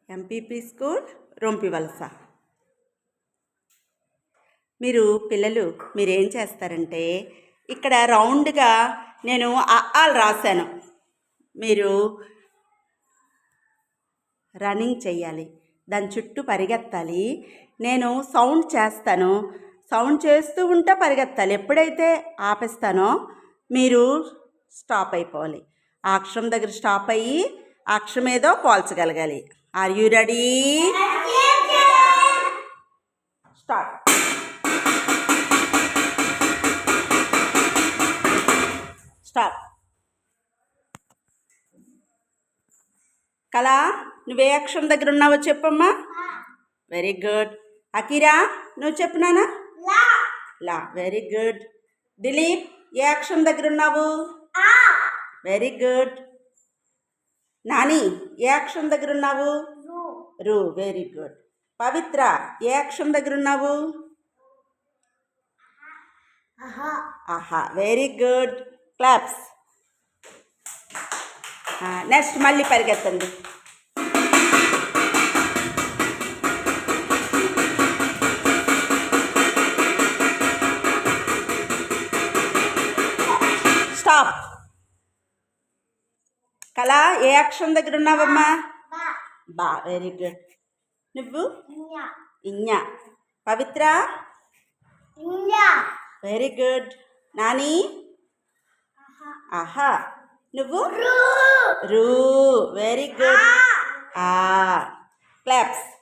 MPP school రొంపివలస. మీరు పిల్లలు మీరేం చేస్తారంటే ఇక్కడ రౌండ్గా నేను అఆలు రాశాను. మీరు రన్నింగ్ చెయ్యాలి, దాని చుట్టూ పరిగెత్తాలి. నేను సౌండ్ చేస్తాను, సౌండ్ చేస్తూ ఉంటే పరిగెత్తాలి. ఎప్పుడైతే ఆపేస్తానో మీరు స్టాప్ అయిపోవాలి. ఆ అక్షరం దగ్గర స్టాప్ అయ్యి ఆ అక్షరం ఏదో పోల్చగలగాలి. Are you ready? Start. Stop. కళ, నువ్వే అక్షరం దగ్గర ఉన్నావో చెప్పమ్మా. Very good. అకిరా, నువ్వు చెప్పు నాన్న. లా. Very good. దిలీప్, ఏ అక్షరం దగ్గర ఉన్నావు? Very good. నాని, ఏ అక్షరం దగ్గర ఉన్నావు? రు. Very good. పవిత్ర, ఏ అక్షరం దగ్గర ఉన్నావు? ఆహా. Very good. క్లాప్స్. నెక్స్ట్ మళ్ళీ పరిగెత్తండి. స్టాప్. కళ, ఏ అక్షరం దగ్గర ఉన్నావమ్మా? బా. Very good. నువ్వు? ఇన్యా. పవిత్ర? Very good. నాని? ఆహా. నువ్వు? రూ. Very good. క్లాప్స్.